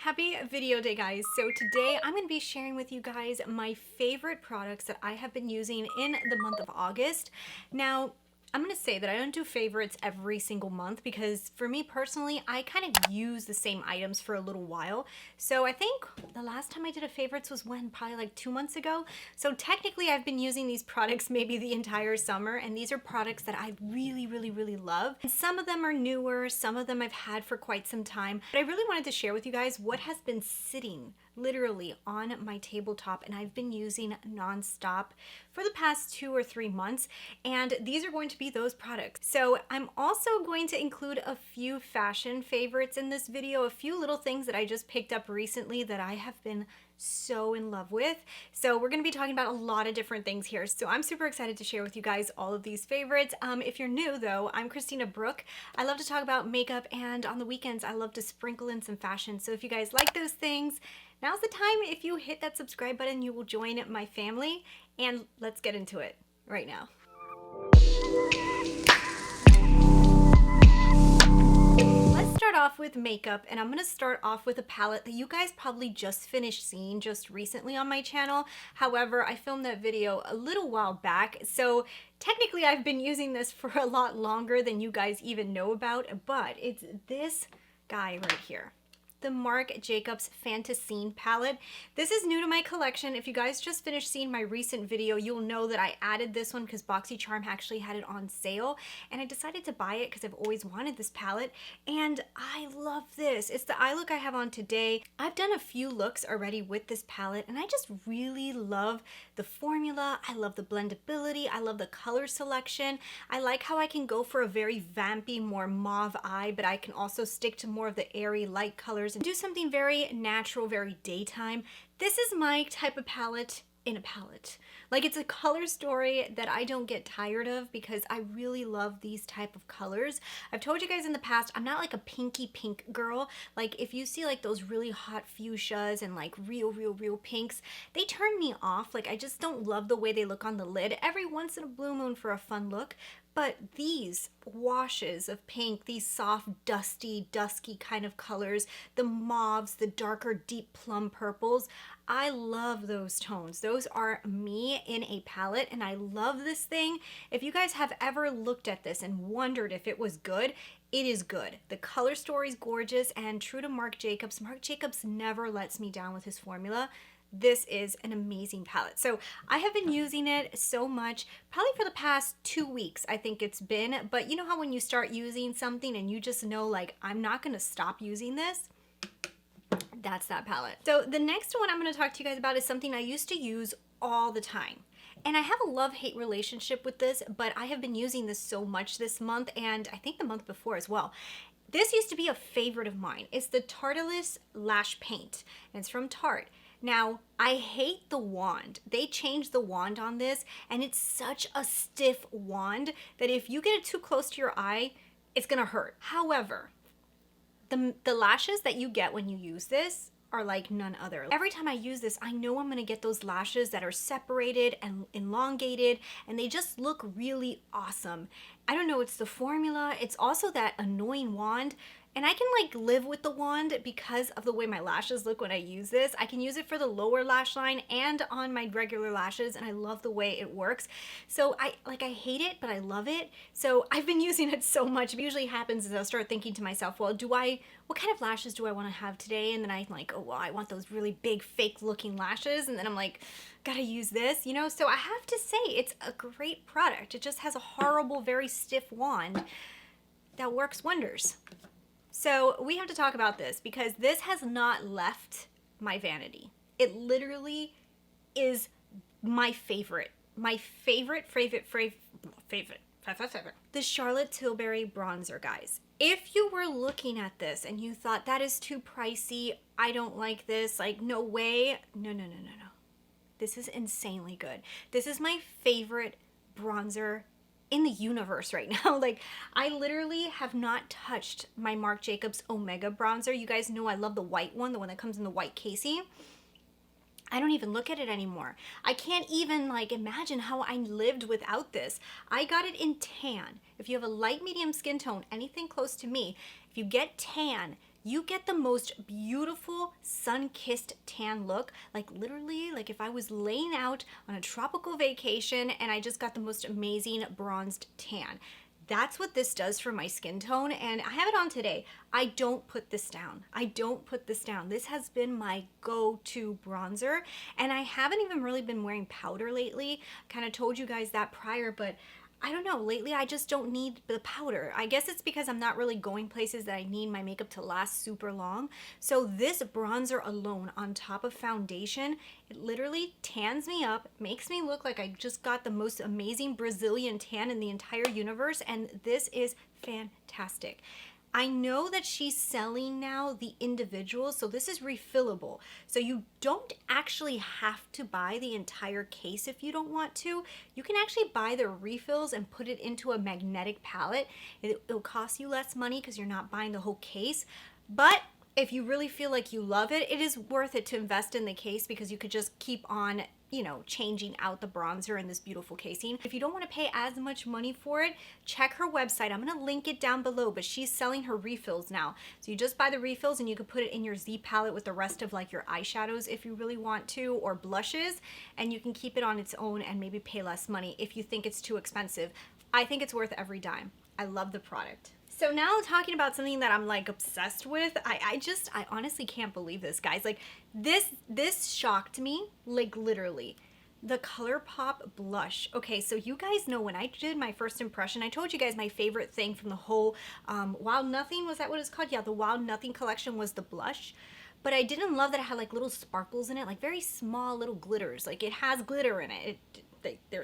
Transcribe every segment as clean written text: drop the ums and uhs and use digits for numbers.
Happy video day, guys. So today I'm going to be sharing with you guys my favorite products that I have been using in the month of August. Now, I'm going to say that I don't do favorites every single month because for me personally, I kind of use the same items for a little while. So I think the last time I did a favorites was when, probably like 2 months ago. So technically I've been using these products maybe the entire summer, and these are products that I really love. And some of them are newer, some of them I've had for quite some time. But I really wanted to share with you guys what has been sitting literally on my tabletop and I've been using non-stop for the past 2 or 3 months, and these are going to be those products. So I'm also going to include a few fashion favorites in this video, a few little things that I just picked up recently that I have been so in love with. So we're going to be talking about a lot of different things here. So I'm super excited to share with you guys all of these favorites. If you're new though, I'm Christina Brooke. I love to talk about makeup, and on the weekends I love to sprinkle in some fashion. So if you guys like those things, now's the time. If you hit that subscribe button, you will join my family, and let's get into it right now. Let's start off with makeup, and I'm going to start off with a palette that you guys probably just finished seeing just recently on my channel. However, I filmed that video a little while back, so technically I've been using this for a lot longer than you guys even know about, but it's this guy right here. The Marc Jacobs Fantascene palette. This is new to my collection. If you guys just finished seeing my recent video, you'll know that I added this one because BoxyCharm actually had it on sale, and I decided to buy it because I've always wanted this palette, and I love this. It's the eye look I have on today. I've done a few looks already with this palette, and I just really love the formula. I love the blendability. I love the color selection. I like how I can go for a very vampy, more mauve eye, but I can also stick to more of the airy light colors and do something very natural, very daytime. This is my type of palette in a palette. Like, it's a color story that I don't get tired of because I really love these type of colors. I've told you guys in the past, I'm not like a pinky pink girl. Like, if you see like those really hot fuchsias and like real pinks, they turn me off. Like, I just don't love the way they look on the lid. Every once in a blue moon for a fun look. But these washes of pink, these soft, dusty, dusky kind of colors, the mauves, the darker, deep plum purples, I love those tones. Those are me in a palette, and I love this thing. If you guys have ever looked at this and wondered if it was good, it is good. The color story is gorgeous, and true to Marc Jacobs never lets me down with his formula. This is an amazing palette. So I have been using it so much, probably for the past 2 weeks, I think it's been. But you know how when you start using something and you just know, like, I'm not going to stop using this? That's that palette. So the next one I'm going to talk to you guys about is something I used to use all the time. And I have a love-hate relationship with this, but I have been using this so much this month, and I think the month before as well. This used to be a favorite of mine. It's the Tarte Lash Paint, and it's from Tarte. Now, I hate the wand. They changed the wand on this, and it's such a stiff wand that if you get it too close to your eye, it's gonna hurt. However, the lashes that you get when you use this are like none other. Every time I use this, I know I'm gonna get those lashes that are separated and elongated, and they just look really awesome. I don't know, it's the formula. It's also that annoying wand. And I can like live with the wand because of the way my lashes look when I use this. I can use it for the lower lash line and on my regular lashes, and I love the way it works. So I hate it, but I love it. So I've been using it so much. What usually happens is I'll start thinking to myself, well, what kind of lashes do I want to have today? And then I'm like, oh, well, I want those really big fake looking lashes. And then I'm like, gotta use this, you know? So I have to say, it's a great product. It just has a horrible, very stiff wand that works wonders. So we have to talk about this because this has not left my vanity. It literally is my favorite. My favorite. The Charlotte Tilbury Bronzer, guys. If you were looking at this and you thought that is too pricey, I don't like this, like no way. No. This is insanely good. This is my favorite bronzer in the universe right now. Like, I literally have not touched my Marc Jacobs Omega bronzer. You guys know I love the white one, the one that comes in the white casing. I don't even look at it anymore. I can't even like imagine how I lived without this. I got it in tan. If you have a light medium skin tone, anything close to me, if you get tan, you get the most beautiful sun-kissed tan look. Like literally, like if I was laying out on a tropical vacation and I just got the most amazing bronzed tan. That's what this does for my skin tone, and I have it on today. I don't put this down. I don't put this down. This has been my go-to bronzer, and I haven't even really been wearing powder lately. Kind of told you guys that prior, but I don't know, lately I just don't need the powder. I guess it's because I'm not really going places that I need my makeup to last super long. So this bronzer alone on top of foundation, it literally tans me up, makes me look like I just got the most amazing Brazilian tan in the entire universe, and this is fantastic. I know that she's selling now the individuals, so this is refillable. So you don't actually have to buy the entire case if you don't want to. You can actually buy the refills and put it into a magnetic palette. It'll cost you less money because you're not buying the whole case. But if you really feel like you love it, it is worth it to invest in the case because you could just keep on, you know, changing out the bronzer in this beautiful casing. If you don't want to pay as much money for it, check her website. I'm going to link it down below, but she's selling her refills now. So you just buy the refills and you can put it in your Z palette with the rest of like your eyeshadows if you really want to, or blushes, and you can keep it on its own and maybe pay less money if you think it's too expensive. I think it's worth every dime. I love the product. So now talking about something that I'm like obsessed with, I honestly can't believe this, guys. Like this shocked me, like literally. The Colourpop Blush. Okay, so you guys know when I did my first impression, I told you guys my favorite thing from the whole Wild Nothing, was that what it's called? Yeah, the Wild Nothing collection was the blush. But I didn't love that it had like little sparkles in it, like very small little glitters. Like it has glitter in it.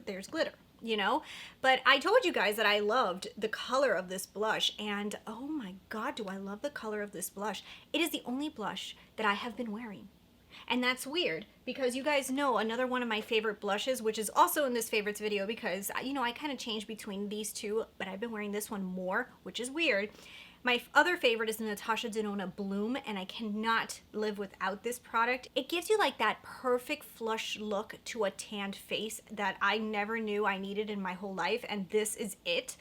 There's glitter, you know. But I told you guys that I loved the color of this blush, and oh my god, do I love the color of this blush. It is the only blush that I have been wearing, and that's weird because you guys know another one of my favorite blushes, which is also in this favorites video because, you know, I kind of change between these two, but I've been wearing this one more, which is weird. My other favorite is the Natasha Denona Bloom, and I cannot live without this product. It gives you like that perfect flush look to a tanned face that I never knew I needed in my whole life, and this is it.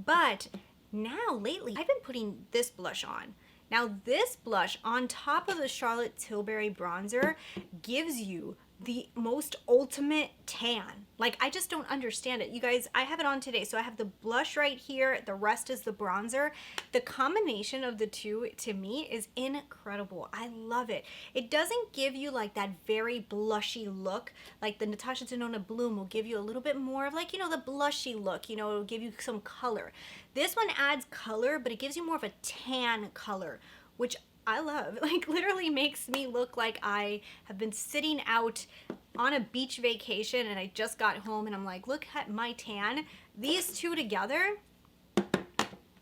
But now lately, I've been putting this blush on. Now this blush on top of the Charlotte Tilbury Bronzer gives you the most ultimate tan. Like, I just don't understand it. You guys, I have it on today. So I have the blush right here. The rest is the bronzer. The combination of the two, to me, is incredible. I love it. It doesn't give you like that very blushy look. Like the Natasha Denona Bloom will give you a little bit more of like, you know, the blushy look. You know, it'll give you some color. This one adds color, but it gives you more of a tan color, which I love. Like, literally makes me look like I have been sitting out on a beach vacation and I just got home and I'm like, look at my tan. These two together.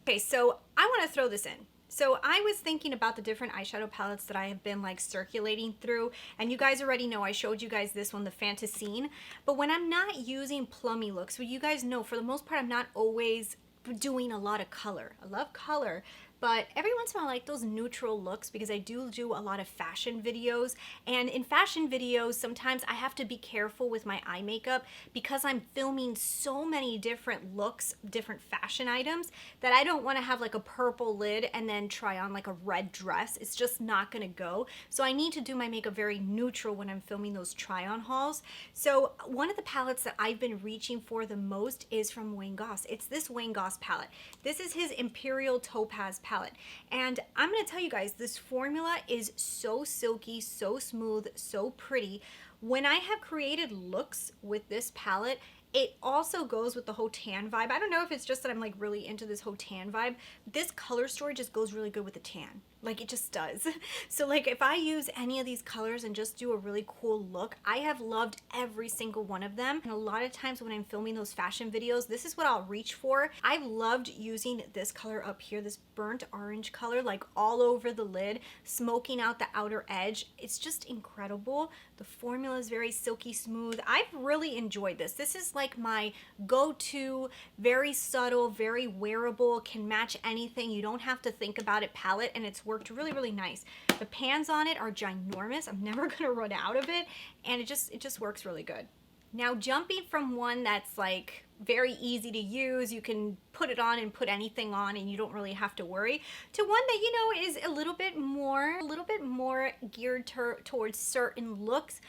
Okay, so I want to throw this in. So I was thinking about the different eyeshadow palettes that I have been like circulating through, and you guys already know I showed you guys this one, the Fantascene. But when I'm not using plummy looks, so you guys know for the most part I'm not always doing a lot of color. I love color, but every once in a while I like those neutral looks because I do a lot of fashion videos, and in fashion videos sometimes I have to be careful with my eye makeup because I'm filming so many different looks, different fashion items, that I don't want to have like a purple lid and then try on like a red dress. It's just not gonna go. So I need to do my makeup very neutral when I'm filming those try-on hauls. So one of the palettes that I've been reaching for the most is from Goss. It's this Goss palette. This is his Imperial Topaz palette, and I'm going to tell you guys, this formula is so silky, so smooth, so pretty. When I have created looks with this palette, it also goes with the whole tan vibe. I don't know if it's just that I'm like really into this whole tan vibe. This color story just goes really good with the tan. Like, it just does. So like if I use any of these colors and just do a really cool look, I have loved every single one of them. And a lot of times when I'm filming those fashion videos, this is what I'll reach for. I've loved using this color up here, this burnt orange color, like all over the lid, smoking out the outer edge. It's just incredible. The formula is very silky smooth. I've really enjoyed this. This is like my go-to, very subtle, very wearable, can match anything, you don't have to think about it palette, and it's worked really, really nice. The pans on it are ginormous. I'm never gonna run out of it, and it just works really good. Now jumping from one that's like very easy to use, you can put it on and put anything on and you don't really have to worry, to one that, you know, is a little bit more geared towards certain looks.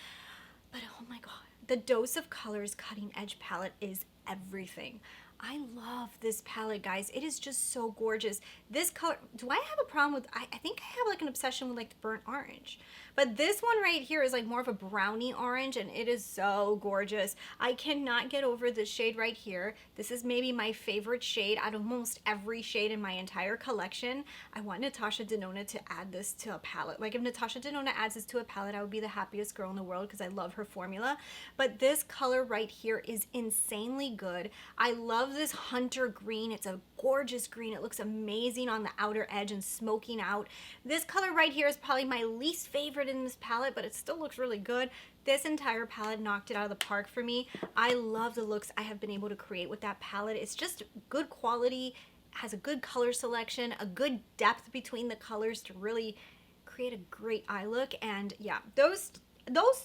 But oh my god, the Dose of Colors Cutting Edge palette is everything. I love this palette, guys. It is just so gorgeous. This color, do I have a problem with, I think I have like an obsession with like the burnt orange. But this one right here is like more of a brownie orange and it is so gorgeous. I cannot get over this shade right here. This is maybe my favorite shade out of almost every shade in my entire collection. I want Natasha Denona to add this to a palette. Like if Natasha Denona adds this to a palette, I would be the happiest girl in the world because I love her formula. But this color right here is insanely good. I love this hunter green. It's a gorgeous green. It looks amazing on the outer edge and smoking out. This color right here is probably my least favorite in this palette, but it still looks really good. This entire palette knocked it out of the park for me. I love the looks I have been able to create with that palette. It's just good quality, has a good color selection, a good depth between the colors to really create a great eye look. And yeah, those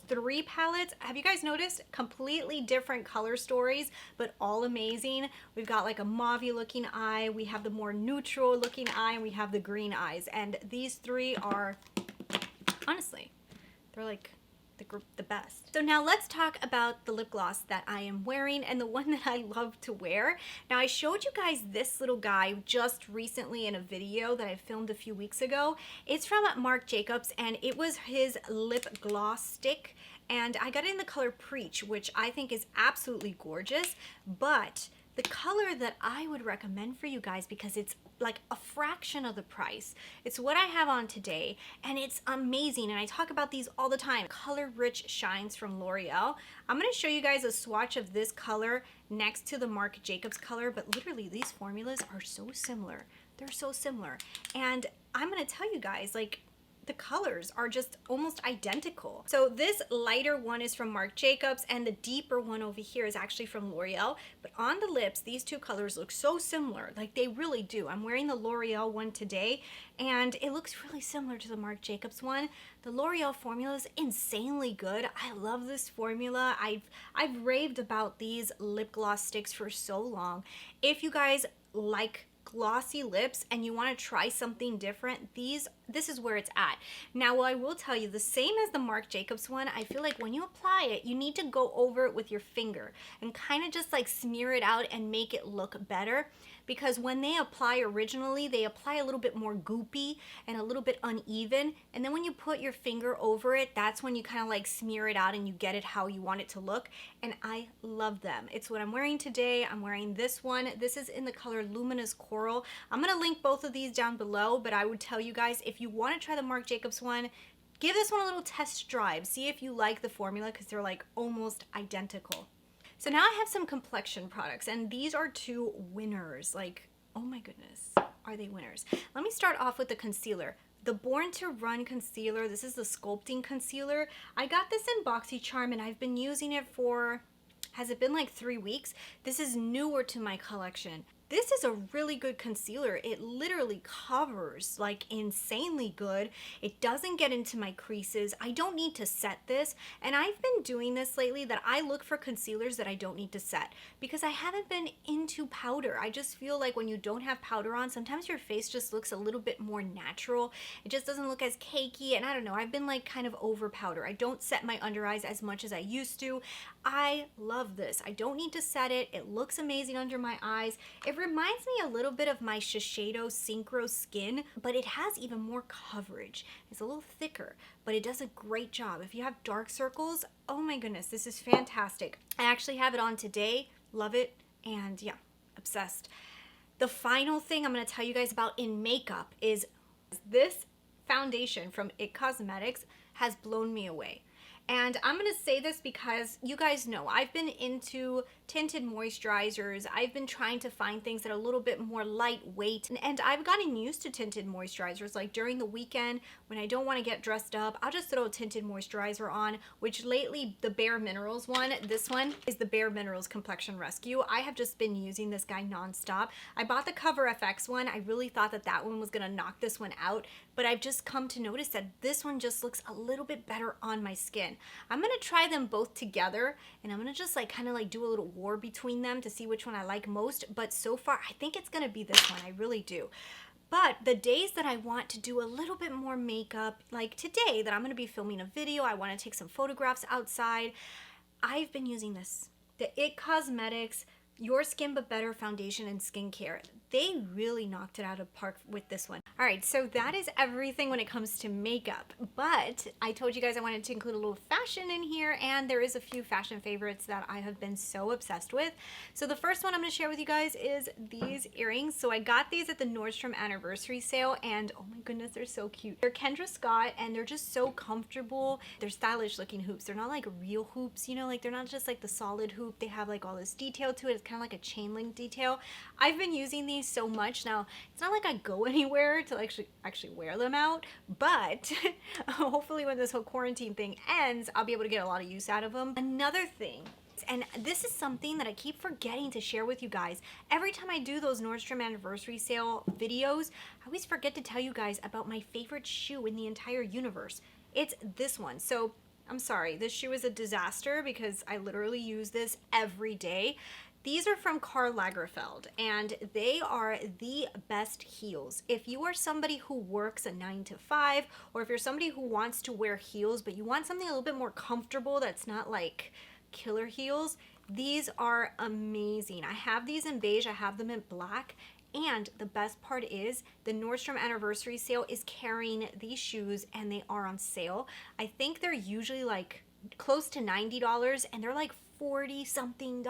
three palettes, have you guys noticed? Completely different color stories, but all amazing. We've got like a mauve-y looking eye, we have the more neutral looking eye, and we have the green eyes. And these three are, honestly, they're like the best. So now let's talk about the lip gloss that I am wearing and the one that I love to wear. Now I showed you guys this little guy just recently in a video that I filmed a few weeks ago. It's from Marc Jacobs and it was his lip gloss stick, and I got it in the color Preach, which I think is absolutely gorgeous, but the color that I would recommend for you guys, because it's like a fraction of the price, it's what I have on today and it's amazing, and I talk about these all the time. Color Rich Shines from L'Oreal. I'm going to show you guys a swatch of this color next to the Marc Jacobs color, but literally these formulas are so similar. They're so similar, and I'm going to tell you guys, like, the colors are just almost identical. So this lighter one is from Marc Jacobs and the deeper one over here is actually from L'Oreal. But on the lips, these two colors look so similar, like they really do. I'm wearing the L'Oreal one today and it looks really similar to the Marc Jacobs one. The L'Oreal formula is insanely good. I love this formula. I've raved about these lip gloss sticks for so long. If you guys like glossy lips and you want to try something different, this is where it's at. Now, I will tell you, the same as the Marc Jacobs one, I feel like when you apply it, you need to go over it with your finger and kind of just like smear it out and make it look better, because when they apply originally, they apply a little bit more goopy and a little bit uneven, and then when you put your finger over it, that's when you kind of like smear it out and you get it how you want it to look. And I love them. It's what I'm wearing today. I'm wearing this one. This is in the color Luminous Coral. I'm going to link both of these down below, but I would tell you guys, if you want to try the Marc Jacobs one, give this one a little test drive. See if you like the formula, because they're like almost identical. So now I have some complexion products, and these are two winners. Like, oh my goodness, are they winners? Let me start off with the concealer. The Born to Run concealer. This is the sculpting concealer. I got this in BoxyCharm and I've been using it for, has it been like 3 weeks? This is newer to my collection. This is a really good concealer. It literally covers like insanely good. It doesn't get into my creases. I don't need to set this. And I've been doing this lately, that I look for concealers that I don't need to set, because I haven't been into powder. I just feel like when you don't have powder on, sometimes your face just looks a little bit more natural. It just doesn't look as cakey, and I don't know, I've been like kind of over powder. I don't set my under eyes as much as I used to. I love this. I don't need to set it. It looks amazing under my eyes. It reminds me a little bit of my Shiseido Synchro Skin, but it has even more coverage. It's a little thicker, but it does a great job. If you have dark circles, oh my goodness, this is fantastic. I actually have it on today. Love it. And yeah, obsessed. The final thing I'm going to tell you guys about in makeup is this foundation from IT Cosmetics has blown me away. And I'm going to say this because you guys know I've been into tinted moisturizers. I've been trying to find things that are a little bit more lightweight, and I've gotten used to tinted moisturizers. Like during the weekend when I don't want to get dressed up, I'll just throw a tinted moisturizer on, which lately the Bareminerals one, this one is the Bareminerals Complexion Rescue. I have just been using this guy nonstop. I bought the Cover FX one. I really thought that that one was going to knock this one out, but I've just come to notice that this one just looks a little bit better on my skin. in. I'm gonna try them both together, and I'm gonna just like kind of like do a little war between them to see which one I like most. But so far, I think it's gonna be this one. I really do. But the days that I want to do a little bit more makeup, like today that I'm gonna be filming a video, I wanna take some photographs outside, I've been using this, the It Cosmetics Your Skin But Better Foundation and Skincare. They really knocked it out of the park with this one. All right, so that is everything when it comes to makeup. But I told you guys I wanted to include a little fashion in here, and there is a few fashion favorites that I have been so obsessed with. So the first one I'm gonna share with you guys is these earrings. So I got these at the Nordstrom anniversary sale, and oh my goodness, they're so cute. They're Kendra Scott, and they're just so comfortable. They're stylish looking hoops. They're not like real hoops, you know, like they're not just like the solid hoop. They have like all this detail to it. It's kind of like a chain link detail. I've been using these so much now. It's not like I go anywhere to actually wear them out, but hopefully when this whole quarantine thing ends, I'll be able to get a lot of use out of them. Another thing, and this is something that I keep forgetting to share with you guys. Every time I do those Nordstrom anniversary sale videos, I always forget to tell you guys about my favorite shoe in the entire universe. It's this one. So I'm sorry, this shoe is a disaster because I literally use this every day. These are from Karl Lagerfeld, and they are the best heels. If you are somebody who works a 9 to 5, or if you're somebody who wants to wear heels, but you want something a little bit more comfortable that's not like killer heels, these are amazing. I have these in beige, I have them in black, and the best part is the Nordstrom anniversary sale is carrying these shoes, and they are on sale. I think they're usually like close to $90, and they're like $40 something.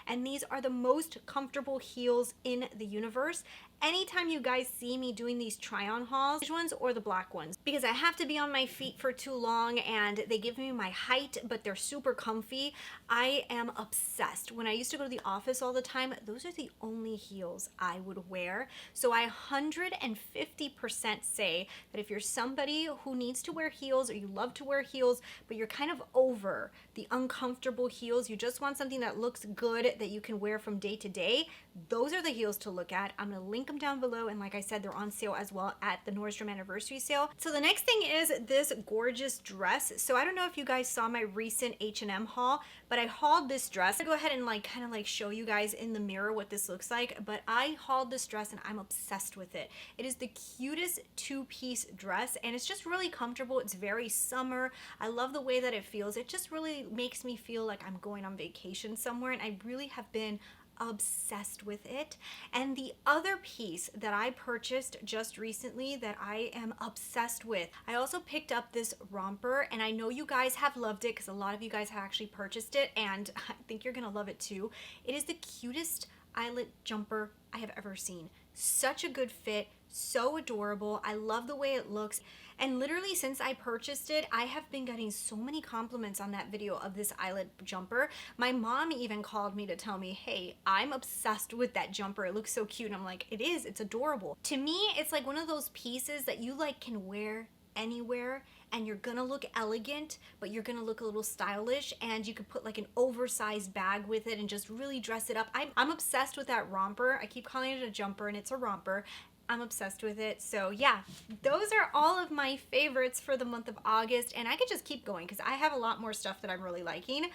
And these are the most comfortable heels in the universe. Anytime you guys see me doing these try-on hauls, these ones or the black ones, because I have to be on my feet for too long and they give me my height, but they're super comfy. I am obsessed. When I used to go to the office all the time, those are the only heels I would wear. So I 150% say that if you're somebody who needs to wear heels, or you love to wear heels, but you're kind of over the uncomfortable heels, you just want something that looks good that you can wear from day to day, those are the heels to look at. I'm gonna link them down below, and like I said, they're on sale as well at the Nordstrom anniversary sale. So the next thing is this gorgeous dress. So I don't know if you guys saw my recent H&M haul, but I hauled this dress. I'll go ahead and like kind of like show you guys in the mirror what this looks like, but I hauled this dress and I'm obsessed with it. It is the cutest two-piece dress, and it's just really comfortable. It's very summer. I love the way that it feels. It just really makes me feel like I'm going on vacation somewhere, and I really have been obsessed with it. And the other piece that I purchased just recently that I am obsessed with, I also picked up this romper, and I know you guys have loved it because a lot of you guys have actually purchased it, and I think you're gonna love it too. It is the cutest eyelet jumper I have ever seen. Such a good fit, so adorable. I love the way it looks. And literally since I purchased it, I have been getting so many compliments on that video of this eyelet jumper. My mom even called me to tell me, hey, I'm obsessed with that jumper. It looks so cute. And I'm like, it is, it's adorable. To me, it's like one of those pieces that you like can wear anywhere, and you're gonna look elegant, but you're gonna look a little stylish, and you could put like an oversized bag with it and just really dress it up. I'm obsessed with that romper. I keep calling it a jumper, and it's a romper. I'm obsessed with it. So yeah, those are all of my favorites for the month of August, and I could just keep going because I have a lot more stuff that I'm really liking,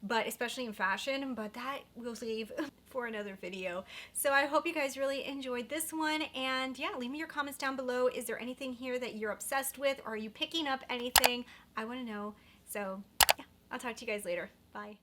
but especially in fashion, but that we'll leave for another video. So I hope you guys really enjoyed this one, and yeah, leave me your comments down below. Is there anything here that you're obsessed with, or are you picking up anything? I want to know. So yeah, I'll talk to you guys later. Bye.